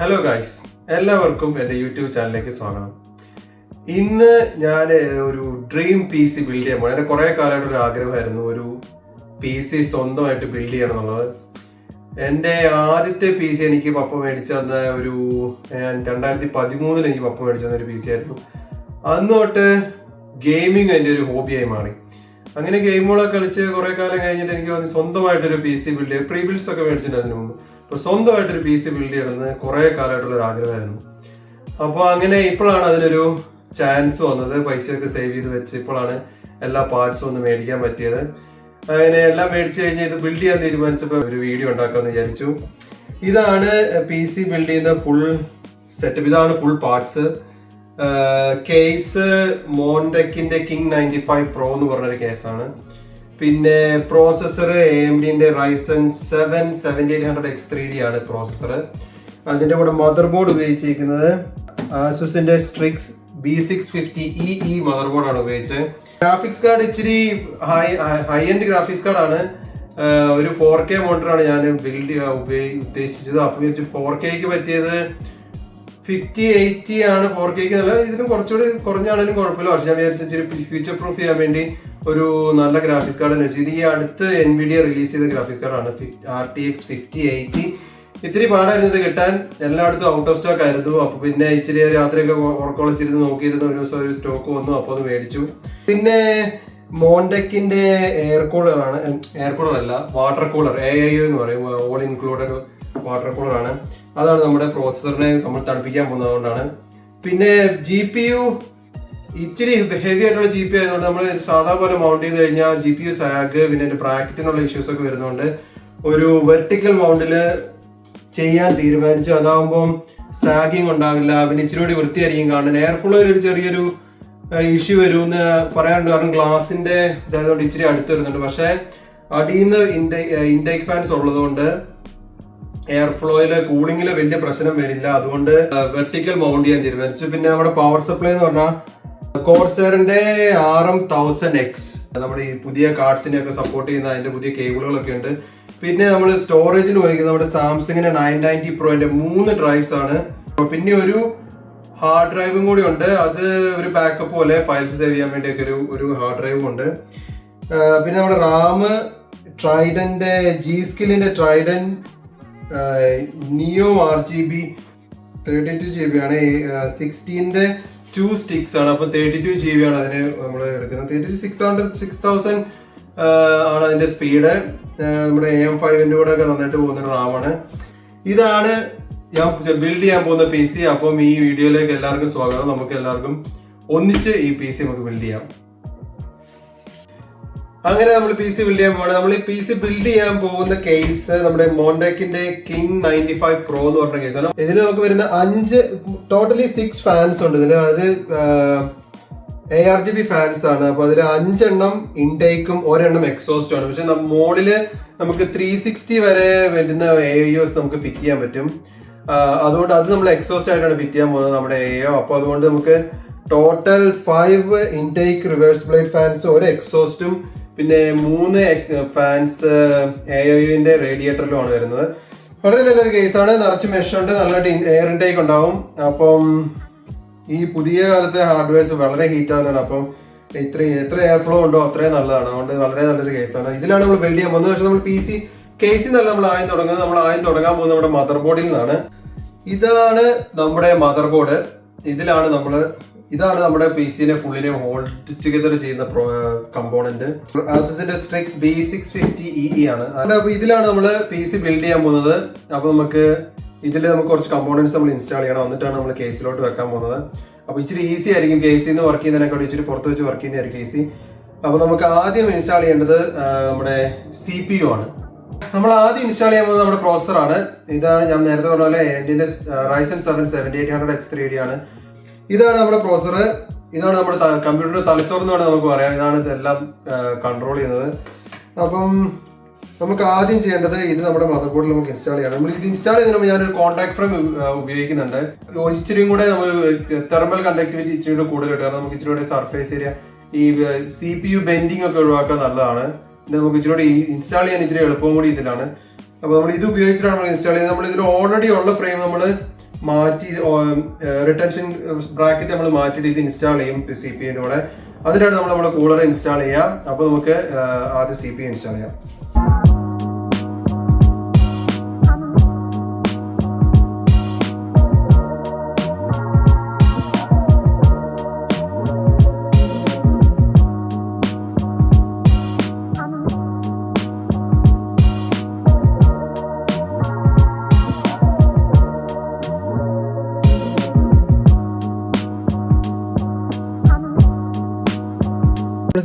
Hello guys, എല്ലാവർക്കും എൻ്റെ YouTube ചാനലിലേക്ക് സ്വാഗതം. ഇന്ന് ഞാൻ ഒരു ഡ്രീം പി സി ബിൽഡ് ചെയ്യാൻ പോകണം. എൻ്റെ കുറേ കാലമായിട്ട് ഒരു ആഗ്രഹമായിരുന്നു ഒരു പി സി സ്വന്തമായിട്ട് ബിൽഡ് ചെയ്യണം എന്നുള്ളത്. എൻ്റെ ആദ്യത്തെ പി സി എനിക്ക് പപ്പ മേടിച്ചു തന്ന ഒരു 2013 എനിക്ക് പപ്പ മേടിച്ചു തന്ന ഒരു പി സി ആയിരുന്നു. അന്ന് തൊട്ട് ഗെയിമിങ് എൻ്റെ ഒരു ഹോബിയായി മാറി. അങ്ങനെ ഗെയിമുകളൊക്കെ കളിച്ച് കുറേ കാലം കഴിഞ്ഞിട്ട് എനിക്ക് തോന്നി സ്വന്തമായിട്ടൊരു പി സി ബിൽഡ് ചെയ്യും. പ്രീ ബിൽഡ്സ് ഒക്കെ മേടിച്ചിട്ടുണ്ട് അതിന് മുമ്പ്. അപ്പോൾ സ്വന്തമായിട്ടൊരു പി സി ബിൽഡ് ചെയ്യണമെന്ന് കുറേ കാലമായിട്ടുള്ളൊരു ആഗ്രഹമായിരുന്നു. അപ്പോൾ അങ്ങനെ ഇപ്പോഴാണ് അതിനൊരു ചാൻസ് വന്നത്. പൈസയൊക്കെ സേവ് ചെയ്ത് വെച്ച് ഇപ്പോഴാണ് എല്ലാ പാർട്സും ഒന്ന് മേടിക്കാൻ പറ്റിയത്. അങ്ങനെ എല്ലാം മേടിച്ച് കഴിഞ്ഞ് ഇത് ബിൽഡ് ചെയ്യാൻ തീരുമാനിച്ചപ്പോൾ ഒരു വീഡിയോ ഉണ്ടാക്കാമെന്ന് വിചാരിച്ചു. ഇതാണ് പി സി ബിൽഡ് ചെയ്യുന്ന ഫുൾ സെറ്റപ്പ്. ഇതാണ് ഫുൾ പാർട്സ്. കേസ് മോണ്ടെക്കിന്റെ കിങ് 95 Pro എന്ന് പറഞ്ഞൊരു കേസാണ്. പിന്നെ പ്രോസസ്സർ AMDന്റെ Ryzen 7 7800X3D ആണ് പ്രോസസ്സർ. അതിന്റെ കൂടെ മദർ ബോർഡ് ഉപയോഗിച്ചിരിക്കുന്നത് ആസുസിന്റെ Strix B650EE മദർ ബോർഡാണ് ഉപയോഗിച്ചത്. ഗ്രാഫിക്സ് കാർഡ് ഇച്ചിരി ഹൈ എൻഡ് ഗ്രാഫിക്സ് കാർഡാണ്. ഒരു 4K മോണിറ്ററാണ് ഞാൻ ബിൽഡ് ഉദ്ദേശിച്ചത്. അപ്പോൾ 4Kക്ക് പറ്റിയത് 5080 ആണ്. 4Kക്ക് നല്ല, ഇതിനും കുറച്ചുകൂടി കുറഞ്ഞാണെങ്കിലും കുഴപ്പമില്ല. പക്ഷെ ഞാൻ വിചാരിച്ച ഇച്ചിരി ഫ്യൂച്ചർ പ്രൂഫ് ചെയ്യാൻ വേണ്ടി ഒരു നല്ല ഗ്രാഫിക്സ് കാർഡ് തന്നെ വെച്ചു. ഇത് ഈ അടുത്ത് NVIDIA റിലീസ് ചെയ്ത ഗ്രാഫിക്സ് കാർഡാണ് RTX 5080. ഇത്തിരി പാടായിരുന്നു ഇത് കിട്ടാൻ. എല്ലായിടത്തും ഔട്ട് ഓഫ് സ്റ്റോക്ക് ആയിരുന്നു. അപ്പൊ പിന്നെ ഇച്ചിരി രാത്രിയൊക്കെ ഉറക്കമുളച്ചിരുന്ന് നോക്കിയിരുന്ന ഒരു ദിവസം ഒരു സ്റ്റോക്ക് വന്നു. അപ്പോൾ അത് മേടിച്ചു. പിന്നെ മോണ്ടെക്കിന്റെ എയർ കൂളർ അല്ല, വാട്ടർ കൂളർ, AIO എന്ന് പറയും, ഓൾ ഇൻക്ലൂഡഡ് വാട്ടർ കൂളർ ആണ്. അതാണ് നമ്മുടെ പ്രോസസറിനെ നമ്മൾ തണുപ്പിക്കാൻ പോകുന്നത്. അതുകൊണ്ടാണ്. പിന്നെ GPU ഇച്ചിരി ഹെവി ആയിട്ടുള്ള GPU ആയതുകൊണ്ട് നമ്മൾ സാധാ പോലെ മൗണ്ട് ചെയ്ത് കഴിഞ്ഞാൽ GPU സാഗ്, പിന്നെ എൻ്റെ ബ്രാക്കറ്റിനുള്ള ഇഷ്യൂസ് ഒക്കെ വരുന്നതുകൊണ്ട് ഒരു വെർട്ടിക്കൽ മൗണ്ടില് ചെയ്യാൻ തീരുമാനിച്ചു. അതാകുമ്പോൾ സാഗിങ് ഉണ്ടാവില്ല, പിന്നെ ഇച്ചിരി കൂടി വൃത്തിയായിരിക്കും കാണാൻ. എയർ ഫ്ലോയിൽ ഒരു ചെറിയൊരു ഇഷ്യൂ വരുമെന്ന് പറയാറുണ്ട്. കാരണം ഗ്ലാസിന്റെ ഇതായതുകൊണ്ട് ഇച്ചിരി അടുത്ത് വരുന്നുണ്ട്. പക്ഷെ അടിയിൽ നിന്ന് ഇൻടേക്ക് ഫാൻസ് ഉള്ളതുകൊണ്ട് എയർ ഫ്ലോയില് കൂളിങ്ങില് വലിയ പ്രശ്നം വരില്ല. അതുകൊണ്ട് വെർട്ടിക്കൽ മൗണ്ട് ചെയ്യാൻ തീരുമാനിച്ചു. പിന്നെ നമ്മുടെ പവർ സപ്ലൈ എന്ന് പറഞ്ഞാൽ കോർസറിന്റെ RM1000X, നമ്മുടെ ഈ പുതിയ കാർഡ്സിനെ ഒക്കെ സപ്പോർട്ട് ചെയ്യുന്ന അതിന്റെ പുതിയ കേബിളുകളൊക്കെ ഉണ്ട്. പിന്നെ നമ്മൾ സ്റ്റോറേജിന് ഉപയോഗിക്കുന്നത് നമ്മുടെ സാംസങ്ങിന്റെ 990 Proന്റെ 3 ഡ്രൈവ്സ് ആണ്. പിന്നെ ഒരു ഹാർഡ് ഡ്രൈവും കൂടി ഉണ്ട്. അത് ഒരു ബാക്കപ്പ് പോലെ ഫയൽസ് സേവ് ചെയ്യാൻ വേണ്ടിയൊക്കെ ഒരു ഹാർഡ് ഡ്രൈവും ഉണ്ട്. പിന്നെ നമ്മുടെ റാം ട്രൈഡന്റെ G-Skillന്റെ ട്രൈഡൻ നിയോ RGB 32GB ആണ്. 16ന്റെ 2 sticks ആണ്. അപ്പൊ 32GB ആണ് അതിന് നമ്മൾ എടുക്കുന്നത്. 6000 ആണ് അതിന്റെ സ്പീഡ്. നമ്മുടെ AM5ന്റെ കൂടെ ഒക്കെ നന്നായിട്ട് പോകുന്ന റാമാണ്. ഇതാണ് ഞാൻ ബിൽഡ് ചെയ്യാൻ പോകുന്ന PC. അപ്പം ഈ വീഡിയോയിലേക്ക് എല്ലാവർക്കും സ്വാഗതം. നമുക്ക് എല്ലാവർക്കും ഒന്നിച്ച് ഈ PC നമുക്ക് ബിൽഡ് ചെയ്യാം. അങ്ങനെ നമ്മൾ PC ബിൽഡ് ചെയ്യാൻ പോകണം. നമ്മൾ ഈ PC ബിൽഡ് ചെയ്യാൻ പോകുന്ന കേസ് നമ്മുടെ മോണ്ടെക്കിന്റെ കിങ് 95 Pro എന്ന് പറഞ്ഞ കേസാണ്. ഇതിൽ നമുക്ക് വരുന്ന 6 ഫാൻസ് ഉണ്ട്. ഇതിൽ അത് ARGB ഫാൻസ് ആണ്. അപ്പൊ അതിൽ 5 എണ്ണം ഇൻടേക്കും 1 എണ്ണം എക്സോസ്റ്റും ആണ്. പക്ഷെ മുകളില് നമുക്ക് 360 വരെ വരുന്ന AIOs നമുക്ക് ഫിറ്റ് ചെയ്യാൻ പറ്റും. അതുകൊണ്ട് അത് നമ്മൾ എക്സോസ്റ്റ് ആയിട്ടാണ് ഫിറ്റ് ചെയ്യാൻ പോകുന്നത് നമ്മുടെ AIO. അപ്പൊ അതുകൊണ്ട് നമുക്ക് total 5 intake reverse blade fans, 1 എക്സോസ്റ്റും പിന്നെ 3 ഫാൻസ് AIOന്റെ റേഡിയേറ്ററിലുമാണ് വരുന്നത്. വളരെ നല്ലൊരു കേസാണ്. നിറച്ച് മെഷ് ഉണ്ട്, നല്ലതായിട്ട് എയർ ഇൻടേക്ക് ഉണ്ടാവും. അപ്പം ഈ പുതിയ കാലത്തെ ഹാർഡ്വെയർസ് വളരെ ഹീറ്റ് ആകുന്നതാണ്. അപ്പം എത്ര എയർ ഫ്ലോ ഉണ്ടോ അത്രയും നല്ലതാണ്. അതുകൊണ്ട് വളരെ നല്ലൊരു കേസാണ്. ഇതിലാണ് നമ്മൾ ബിൽഡ് ചെയ്യാൻ പോകുന്നത്. പക്ഷെ നമ്മൾ PC കേസിൽ നിന്നല്ല നമ്മൾ ആദ്യം തുടങ്ങുന്നത്. നമ്മൾ ആദ്യം തുടങ്ങാൻ പോകുന്നത് നമ്മുടെ മദർ ബോർഡിൽ നിന്നാണ്. ഇതാണ് നമ്മുടെ മദർ ബോർഡ്. ഇതാണ് നമ്മുടെ PCനെ ഫുള്ളിനെ ഹോൾഡ് ടുഗദർ ചെയ്യുന്ന കമ്പോണന്റ്. ആസുസിന്റെ Strix B650EE ആണ്. അപ്പൊ ഇതിലാണ് നമ്മൾ PC ബിൽഡ് ചെയ്യാൻ പോകുന്നത്. അപ്പൊ നമുക്ക് കുറച്ച് കമ്പോണന്റ്സ് നമ്മൾ ഇൻസ്റ്റാൾ ചെയ്യണം. എന്നിട്ടാണ് നമ്മൾ കേസിലോട്ട് വെക്കാൻ പോകുന്നത്. അപ്പൊ ഇച്ചിരി ഈസി ആയിരിക്കും. കേസിൽ നിന്ന് വർക്ക് ചെയ്യുന്നതിനെക്കാളും ഇച്ചിരി പുറത്ത് വെച്ച് വർക്ക് ചെയ്യുന്നതായിരിക്കും ഈസി. അപ്പൊ നമുക്ക് ആദ്യം ഇൻസ്റ്റാൾ ചെയ്യേണ്ടത് നമ്മുടെ CPU ആണ്. നമ്മൾ ആദ്യം ഇൻസ്റ്റാൾ ചെയ്യാൻ പോകുന്നത് നമ്മുടെ പ്രോസസർ ആണ്. ഇതാണ് ഞാൻ നേരത്തെ പറഞ്ഞ പോലെ AMDന്റെ Ryzen 7 7800X3D ആണ്. ഇതാണ് നമ്മുടെ പ്രോസസർ. ഇതാണ് നമ്മുടെ കമ്പ്യൂട്ടറിന്റെ തലച്ചോറെന്ന് വേണമെങ്കിൽ നമുക്ക് പറയാം. ഇതാണ് ഇതെല്ലാം കൺട്രോൾ ചെയ്യുന്നത്. അപ്പം നമുക്ക് ആദ്യം ചെയ്യേണ്ടത് ഇത് നമ്മുടെ മദർ ബോർഡിൽ നമുക്ക് ഇൻസ്റ്റാൾ ചെയ്യണം. നമ്മൾ ഇത് ഇൻസ്റ്റാൾ ചെയ്യുന്നതിന് ഞാനൊരു കോൺടാക്ട് ഫ്രെയിം ഉപയോഗിക്കുന്നുണ്ട്. ഇച്ചിരിയും കൂടെ നമ്മൾ തെർമൽ കണ്ടക്ടിവിറ്റി ഇച്ചിരി കൂടെ കൂടുതൽ കിട്ടും. കാരണം നമുക്ക് ഇച്ചിരി കൂടെ സർഫേസ് ഏരിയ, ഈ CPU ബെൻഡിങ് ഒക്കെ ഒഴിവാക്കാൻ നല്ലതാണ്. പിന്നെ നമുക്ക് ഇച്ചിരി കൂടെ ഇൻസ്റ്റാൾ ചെയ്യാൻ ഇച്ചിരി എളുപ്പവും കൂടി ഇതിലാണ്. അപ്പൊ നമ്മൾ ഇത് ഉപയോഗിച്ചിട്ടാണ് നമ്മൾ ഇൻസ്റ്റാൾ ചെയ്യുന്നത്. നമ്മൾ ഇതിൽ ഓൾറെഡി ഉള്ള ഫ്രെയിം നമ്മൾ മാറ്റി റിട്ടൻഷൻ ബ്രാക്കറ്റ് നമ്മൾ മാറ്റിയിട്ട് ഇത് ഇൻസ്റ്റാൾ ചെയ്യും CPU കൂടെ. അതിനാണ് നമ്മൾ കൂളർ ഇൻസ്റ്റാൾ ചെയ്യാം. അപ്പോൾ നമുക്ക് ആദ്യം CPU ഇൻസ്റ്റാൾ ചെയ്യാം.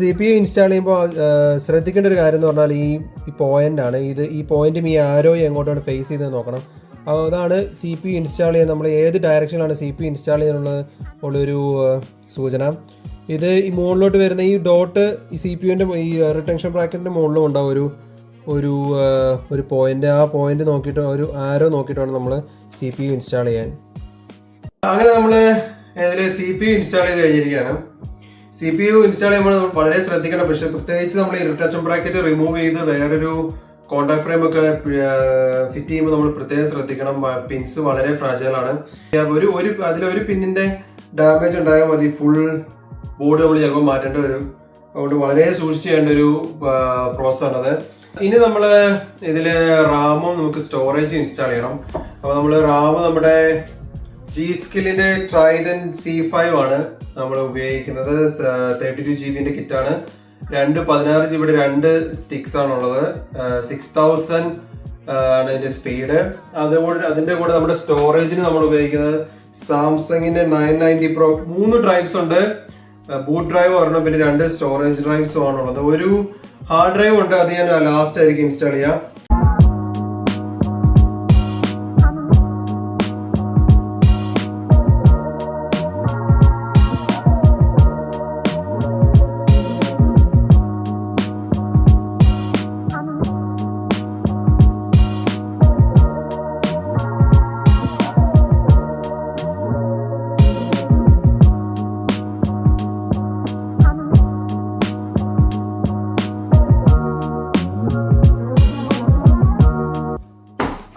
CPU ഇൻസ്റ്റാൾ ചെയ്യുമ്പോൾ ശ്രദ്ധിക്കേണ്ട ഒരു കാര്യം എന്ന് പറഞ്ഞാൽ ഈ പോയിന്റ് ആണ്. ഈ പോയിന്റും ഈ ആരോ എങ്ങോട്ടാണ് ഫേസ് ചെയ്തത് നോക്കണം. അതാണ് CPU ഇൻസ്റ്റാൾ ചെയ്യാൻ നമ്മൾ ഏത് ഡയറക്ഷനിലാണ് CPU ഇൻസ്റ്റാൾ ചെയ്യാനുള്ളത് ഉള്ളൊരു സൂചന. ഇത് ഈ മുകളിലോട്ട് വരുന്ന ഈ ഡോട്ട് ഈ CPUവിൻ്റെ ഈ റിട്ടൻഷൻ ബ്രാക്കറ്റിൻ്റെ മുകളിലും ഉണ്ടാവും ഒരു പോയിന്റ്. ആ പോയിന്റ് നോക്കിയിട്ട് ഒരു ആരോ നോക്കിയിട്ട് വേണം നമ്മൾ CPU ഇൻസ്റ്റാൾ ചെയ്യാൻ. അങ്ങനെ നമ്മൾ CPU ഇൻസ്റ്റാൾ ചെയ്ത് കഴിഞ്ഞിരിക്കുകയാണ്. CPU ഇൻസ്റ്റാൾ ചെയ്യുമ്പോൾ നമ്മൾ വളരെ ശ്രദ്ധിക്കണം. പക്ഷെ പ്രത്യേകിച്ച് നമ്മൾ ഈ റിട്ടൻഷൻ ബ്രാക്കറ്റ് റിമൂവ് ചെയ്ത് വേറൊരു കോൺടാക്ട് ഫ്രെയിം ഒക്കെ ഫിറ്റ് ചെയ്യുമ്പോൾ നമ്മൾ പ്രത്യേകം ശ്രദ്ധിക്കണം. പിൻസ് വളരെ ഫ്രാജൈലാണ്. അതിലൊരു പിന്നിന്റെ ഡാമേജ് ഉണ്ടായാൽ മതി ഫുൾ ബോർഡ് നമ്മൾ ചിലപ്പോൾ മാറ്റേണ്ടി വരും. അതുകൊണ്ട് വളരെ സൂക്ഷിച്ച് ചെയ്യേണ്ട ഒരു പ്രോസസ്സാണത്. ഇനി നമ്മൾ ഇതില് റാമും നമുക്ക് സ്റ്റോറേജ് ഇൻസ്റ്റാൾ ചെയ്യണം. അപ്പോൾ നമ്മൾ റാം നമ്മുടെ G-Skillന്റെ Trident C5 ആണ് നമ്മൾ ഉപയോഗിക്കുന്നത്. 32 GB കിറ്റാണ്. 16 GB 2 സ്റ്റിക്സ് ആണുള്ളത്. 6000 ആണ് ഇതിന്റെ സ്പീഡ്. അതിന്റെ കൂടെ നമ്മുടെ സ്റ്റോറേജിന് നമ്മൾ ഉപയോഗിക്കുന്നത് സാംസങ്ങിന്റെ 990 Pro 3 ഡ്രൈവ്സ് ഉണ്ട്. ബൂട്ട് ഡ്രൈവ് ഒരെണ്ണം, പിന്നെ 2 സ്റ്റോറേജ് ഡ്രൈവ്സും ആണുള്ളത്. ഒരു ഹാർഡ് ഡ്രൈവ് ഉണ്ട്, അത് ഞാൻ ലാസ്റ്റ് ആയിരിക്കും ഇൻസ്റ്റാൾ ചെയ്യാം.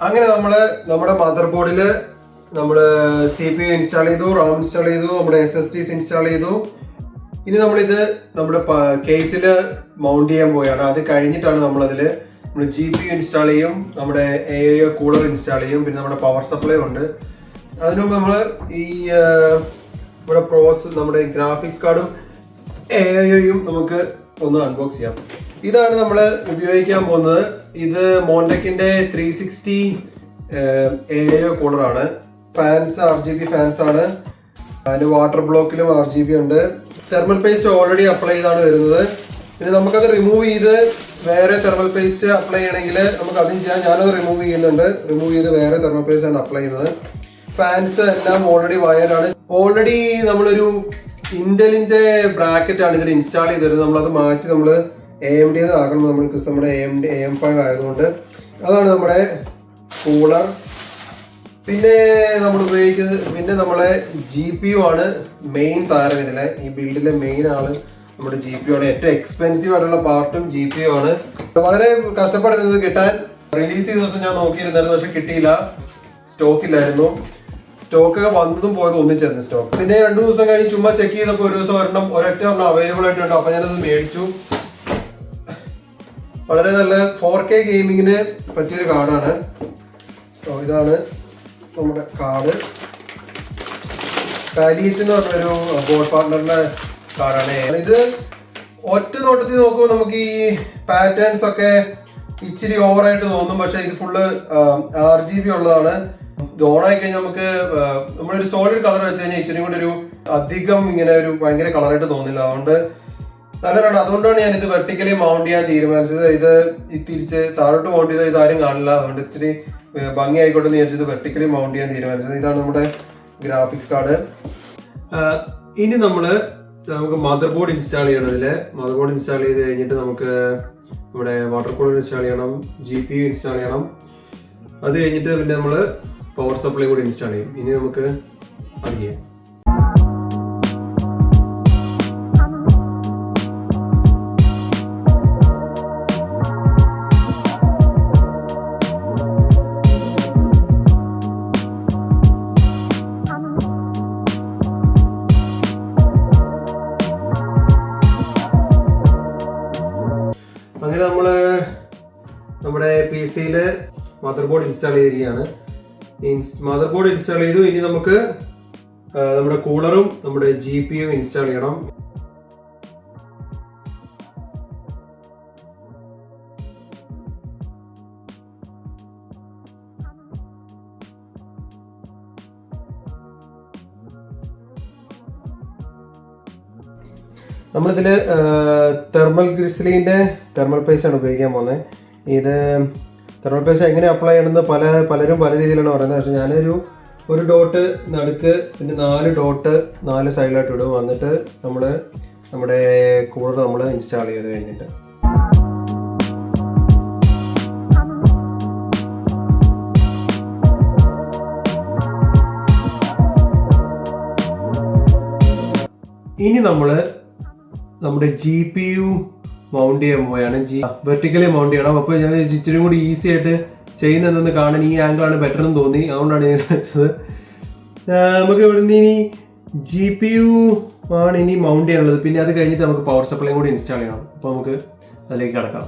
അങ്ങനെ നമ്മുടെ മദർ ബോർഡിൽ നമ്മൾ CPU ഇൻസ്റ്റാൾ ചെയ്തു, റാം ഇൻസ്റ്റാൾ ചെയ്തു, നമ്മുടെ SSDs ഇൻസ്റ്റാൾ ചെയ്തു. ഇനി നമ്മളിത് നമ്മുടെ കേസിൽ മൗണ്ട് ചെയ്യാൻ പോവുകയാണ്. അത് കഴിഞ്ഞിട്ടാണ് നമ്മൾ GPU ഇൻസ്റ്റാൾ ചെയ്യും, നമ്മുടെ AIO കൂളർ ഇൻസ്റ്റാൾ ചെയ്യും, പിന്നെ നമ്മുടെ പവർ സപ്ലൈ ഉണ്ട്. അതിനു മുമ്പ് നമ്മൾ നമ്മുടെ ഗ്രാഫിക്സ് കാർഡും AIOയും നമുക്ക് ഒന്ന് അൺബോക്സ് ചെയ്യാം. ഇതാണ് നമ്മൾ ഉപയോഗിക്കാൻ പോകുന്നത്. ഇത് മോണ്ടക്കിന്റെ 360 AIO കൂളറാണ്. ഫാൻസ് RGB ഫാൻസ് ആണ്. അതിന് വാട്ടർ ബ്ലോക്കിലും RGB ഉണ്ട്. തെർമൽ പേസ്റ്റ് ഓൾറെഡി അപ്ലൈ ചെയ്താണ് വരുന്നത്. പിന്നെ നമുക്കത് റിമൂവ് ചെയ്ത് വേറെ തെർമൽ പേസ്റ്റ് അപ്ലൈ ചെയ്യണമെങ്കിൽ നമുക്ക് അതും ചെയ്യാം. ഞാനത് റിമൂവ് ചെയ്യുന്നുണ്ട്. റിമൂവ് ചെയ്ത് വേറെ തെർമൽ പേസ്റ്റ് ആണ് അപ്ലൈ ചെയ്യുന്നത്. ഫാൻസ് എല്ലാം ഓൾറെഡി വയർഡാണ്. ഓൾറെഡി നമ്മളൊരു ഇന്റലിന്റെ ബ്രാക്കറ്റ് ആണ് ഇതിൽ ഇൻസ്റ്റാൾ ചെയ്ത് തരുന്നത്. നമ്മളത് മാറ്റി നമ്മൾ AMD ആക്കണം. നമ്മുടെ AM5 ആയതുകൊണ്ട് അതാണ് നമ്മുടെ കൂളർ. പിന്നെ നമ്മൾ ഉപയോഗിക്കുന്നത് നമ്മളെ GPU ആണ് മെയിൻ താരം. ഈ ബിൽഡിലെ മെയിൻ ആള് നമ്മുടെ GPU ആണ്. ഏറ്റവും എക്സ്പെൻസീവ് ആയിട്ടുള്ള പാർട്ടും GPU ആണ്. വളരെ കഷ്ടപ്പെട്ടിരുന്നത് കിട്ടാൻ. റിലീസ് ചെയ്ത ദിവസം ഞാൻ നോക്കിയിരുന്നായിരുന്നു, പക്ഷെ കിട്ടിയില്ല. സ്റ്റോക്ക് ഇല്ലായിരുന്നു. സ്റ്റോക്ക് ഒക്കെ വന്നതും പോയതും ഒന്നിച്ചായിരുന്നു സ്റ്റോക്ക്. പിന്നെ 2 ദിവസം കഴിഞ്ഞ് ചുമ്മാ ചെക്ക് ചെയ്തപ്പോൾ ഒരു ദിവസം ഒരൊറ്റ അവൈലബിൾ ആയിട്ടുണ്ട്. അപ്പൊ ഞാനത് മേടിച്ചു. വളരെ നല്ല 4K ഗെയിമിങ്ങിന് പറ്റിയൊരു കാർഡാണ്. ഇതാണ് നമ്മുടെ കാർഡ്. പാലിയറ്റ് എന്ന് പറഞ്ഞൊരു ബോർഡ് പാർട്ട്ണറിന്റെ കാർഡാണ്. ഇത് ഒറ്റ നോട്ടത്തിൽ നോക്കുമ്പോൾ നമുക്ക് ഈ പാറ്റേൺസ് ഒക്കെ ഇച്ചിരി ഓവറായിട്ട് തോന്നും. പക്ഷെ ഇത് ഫുള്ള് RGB ഉള്ളതാണ്. ഇത് ഓണായി കഴിഞ്ഞാൽ നമുക്ക് നമ്മളൊരു സോളിഡ് കളർ വെച്ച് കഴിഞ്ഞാൽ ഇച്ചിരി കൂടെ ഒരു അധികം ഇങ്ങനെ ഒരു ഭയങ്കര കളറായിട്ട് തോന്നില്ല. അതുകൊണ്ട് നല്ലതാണ്. അതുകൊണ്ടാണ് ഞാൻ ഇത് വെർട്ടിക്കലി മൗണ്ട് ചെയ്യാൻ തീരുമാനിച്ചത്. ഇത് തിരിച്ച് താഴോട്ട് മൗണ്ട് ചെയ്താൽ ഇതാരും കാണില്ല. അതുകൊണ്ട് ഇച്ചിരി ഭംഗി ആയിക്കോട്ടെ എന്ന് വിചാരിച്ചത് വെർട്ടിക്കലി മൗണ്ട് ചെയ്യാൻ തീരുമാനിച്ചത്. ഇതാണ് നമ്മുടെ ഗ്രാഫിക്സ് കാർഡ്. ഇനി നമുക്ക് മദർ ബോർഡ് ഇൻസ്റ്റാൾ ചെയ്യണം. മദർ ബോർഡ് ഇൻസ്റ്റാൾ ചെയ്ത് കഴിഞ്ഞിട്ട് നമുക്ക് നമ്മുടെ വാട്ടർ കൂളർ ഇൻസ്റ്റാൾ ചെയ്യണം, GPU ഇൻസ്റ്റാൾ ചെയ്യണം. അത് കഴിഞ്ഞിട്ട് പിന്നെ നമ്മൾ പവർ സപ്ലൈ കൂടി ഇൻസ്റ്റാൾ ചെയ്യും. ഇനി നമുക്ക് അത് ചെയ്യാം. സിയിൽ മദർ ബോർഡ് ഇൻസ്റ്റാൾ ചെയ്യുകയാണ്. മദർ ബോർഡ് ഇൻസ്റ്റാൾ ചെയ്തു. ഇനി നമുക്ക് നമ്മുടെ കൂളറും നമ്മുടെ GPU ഇൻസ്റ്റാൾ ചെയ്യണം. നമ്മളിതിൽ തെർമൽ ഗ്രിസ്ലിൻ്റെ തെർമൽ പേസ്റ്റ് ആണ് ഉപയോഗിക്കാൻ പോകുന്നത്. ഇത് തെർമൽ പേസ്റ്റ് എങ്ങനെ അപ്ലൈ ചെയ്യണമെന്ന് പലരും പല രീതിയിലാണ് പറയുന്നത്. പക്ഷേ ഞാനൊരു ഡോട്ട് നടുക്ക്, പിന്നെ 4 ഡോട്ട് 4 സൈഡിലായിട്ട് ഇടും. വന്നിട്ട് നമ്മുടെ കൂളർ നമ്മൾ ഇൻസ്റ്റാൾ ചെയ്ത് കഴിഞ്ഞിട്ട് ഇനി നമ്മുടെ GPU മൗണ്ട് ചെയ്യാൻ പോവുകയാണ്. വെർട്ടിക്കലി മൗണ്ട് ചെയ്യണം. അപ്പോൾ ഞാൻ ഇച്ചിരി കൂടി ഈസി ആയിട്ട് ചെയ്യുന്നതെന്ന് കാണാൻ ഈ ആംഗിളാണ് ബെറ്റർ എന്ന് തോന്നി. അതുകൊണ്ടാണ് ഞാൻ വെച്ചത്. നമുക്ക് ഇവിടെ നിന്ന് ഇനി GPU ആണ് ഇനി മൗണ്ട് ചെയ്യാനുള്ളത്. പിന്നെ അത് കഴിഞ്ഞിട്ട് നമുക്ക് പവർ സപ്ലൈ കൂടി ഇൻസ്റ്റാൾ ചെയ്യണം. അപ്പോൾ നമുക്ക് അതിലേക്ക് കടക്കാം.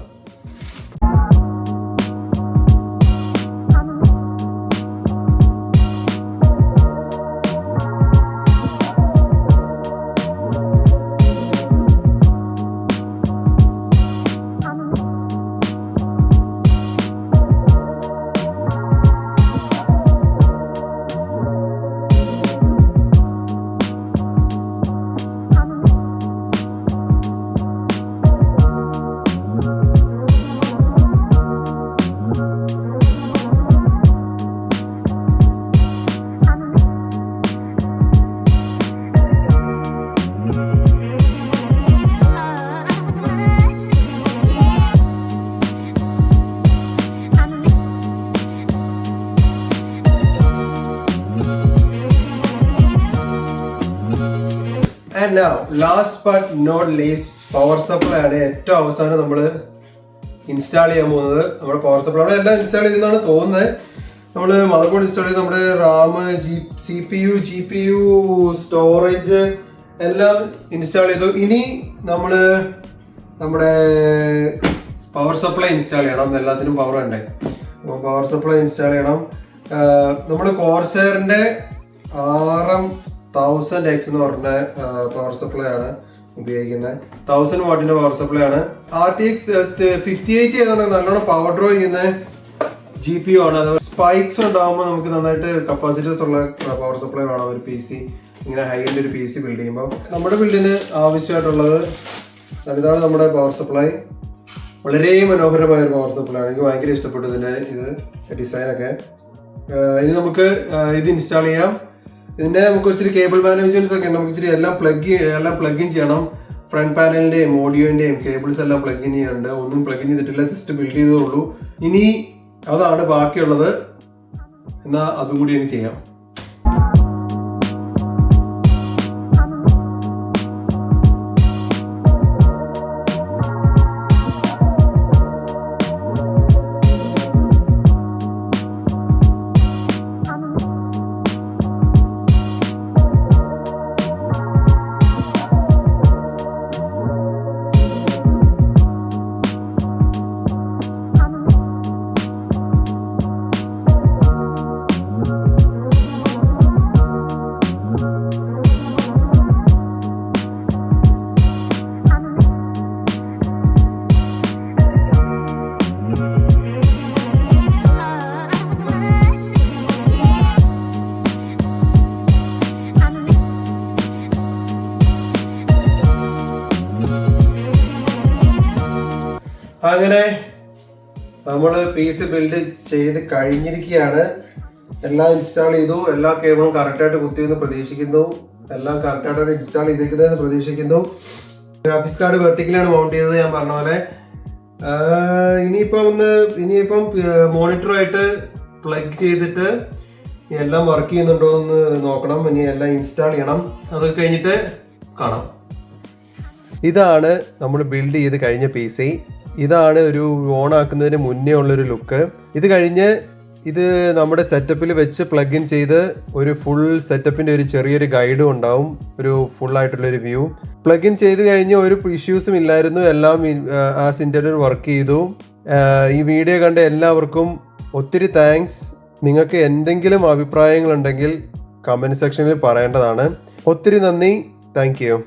And now, last but not least, power supply ആണ് ഏറ്റവും അവസാനം നമ്മൾ ഇൻസ്റ്റാൾ ചെയ്യാൻ പോകുന്നത്. നമ്മുടെ പവർ സപ്ലൈ അവിടെ എല്ലാം ഇൻസ്റ്റാൾ ചെയ്തെന്നാണ് തോന്നുന്നത്. നമ്മൾ മദർ ബോർഡ് ഇൻസ്റ്റാൾ ചെയ്ത് നമ്മുടെ റാം, CPU, GPU, സ്റ്റോറേജ് എല്ലാം ഇൻസ്റ്റാൾ ചെയ്തു. ഇനി നമ്മുടെ പവർ സപ്ലൈ ഇൻസ്റ്റാൾ ചെയ്യണം. എല്ലാത്തിനും പവർ വേണ്ടേ. അപ്പോൾ പവർ സപ്ലൈ ഇൻസ്റ്റാൾ ചെയ്യണം. നമ്മൾ കോർസെയറിൻ്റെ RM1000X എന്ന് പറഞ്ഞ പവർ സപ്ലൈ ആണ് ഉപയോഗിക്കുന്നത്. 1000 വാട്ടിന്റെ പവർ സപ്ലൈ ആണ്. RTX 5080 ആയതുകൊണ്ട് നല്ലോണം പവർ ഡ്രോ ചെയ്യുന്ന GPU ആണ്. അത് സ്പൈക്സ് ഉണ്ടാകുമ്പോൾ നമുക്ക് നന്നായിട്ട് കപ്പാസിറ്റീസ് ഉള്ള പവർ സപ്ലൈ വേണം ഒരു PC, ഇങ്ങനെ ഹൈൻഡ് ഒരു PC ബിൽഡ് ചെയ്യുമ്പോൾ. നമ്മുടെ ബിൽഡിന് ആവശ്യമായിട്ടുള്ളത് ഇതാണ് നമ്മുടെ പവർ സപ്ലൈ. വളരെ മനോഹരമായ ഒരു പവർ സപ്ലൈ ആണ്. എനിക്ക് ഭയങ്കര ഇഷ്ടപ്പെട്ടു ഇതിന്റെ ഡിസൈനൊക്കെ. ഇനി നമുക്ക് ഇത് ഇൻസ്റ്റാൾ ചെയ്യാം. ഇതിന്റെ നമുക്ക് ഇച്ചിരി കേബിൾ മാനേജ്മെന്റ്സ് ഒക്കെ ഉണ്ട്. നമുക്ക് ഇച്ചിരി എല്ലാം പ്ലഗ് ഇൻ ചെയ്യണം. ഫ്രണ്ട് പാനലിന്റെയും ഓഡിയോന്റെയും കേബിൾസ് എല്ലാം പ്ലഗ് ഇൻ ചെയ്യാനുണ്ട്. ഒന്നും പ്ലഗ് ഇൻ ചെയ്തിട്ടില്ല, ജസ്റ്റ് ബിൽഡ് ചെയ്തേ ഉള്ളൂ. ഇനി അതാണ് ബാക്കിയുള്ളത്. എന്നാൽ അതും കൂടി എനിക്ക് ചെയ്യാം. അങ്ങനെ നമ്മൾ PC ബിൽഡ് ചെയ്ത് കഴിഞ്ഞിരിക്കുകയാണ്. എല്ലാം ഇൻസ്റ്റാൾ ചെയ്തു. എല്ലാ കേബിളും കറക്റ്റായിട്ട് കുത്തിയെന്ന് പ്രതീക്ഷിക്കുന്നു. എല്ലാം കറക്റ്റായിട്ടാണ് ഇൻസ്റ്റാൾ ചെയ്തിരിക്കുന്നതെന്ന് പ്രതീക്ഷിക്കുന്നു. ഗ്രാഫിക്സ് കാർഡ് വെർട്ടിക്കലാണ് മൗണ്ട് ചെയ്തത് ഞാൻ പറഞ്ഞ പോലെ. ഇനിയിപ്പം മോണിറ്ററുമായിട്ട് പ്ലഗ് ചെയ്തിട്ട് എല്ലാം വർക്ക് ചെയ്യുന്നുണ്ടോ എന്ന് നോക്കണം. ഇനി എല്ലാം ഇൻസ്റ്റാൾ ചെയ്യണം. അത് കഴിഞ്ഞിട്ട് കാണാം. ഇതാണ് നമ്മൾ ബിൽഡ് ചെയ്ത് കഴിഞ്ഞ PC. ഇതാണ് ഒരു ഓൺ ആക്കുന്നതിന് മുന്നേ ഉള്ളൊരു ലുക്ക്. ഇത് കഴിഞ്ഞ് ഇത് നമ്മുടെ സെറ്റപ്പിൽ വെച്ച് പ്ലഗ് ഇൻ ചെയ്ത് ഒരു ഫുൾ സെറ്റപ്പിൻ്റെ ഒരു ചെറിയൊരു ഗൈഡും ഉണ്ടാവും, ഒരു ഫുള്ളായിട്ടുള്ളൊരു വ്യൂ. പ്ലഗ് ഇൻ ചെയ്ത് കഴിഞ്ഞ് ഒരു ഇഷ്യൂസും ഇല്ലായിരുന്നു. എല്ലാം ആസ് ഇൻറ്റൻഡഡ് വർക്ക് ചെയ്തു. ഈ വീഡിയോ കണ്ട എല്ലാവർക്കും ഒത്തിരി താങ്ക്സ്. നിങ്ങൾക്ക് എന്തെങ്കിലും അഭിപ്രായങ്ങളുണ്ടെങ്കിൽ കമൻറ്റ് സെക്ഷനിൽ പറയേണ്ടതാണ്. ഒത്തിരി നന്ദി. Thank you.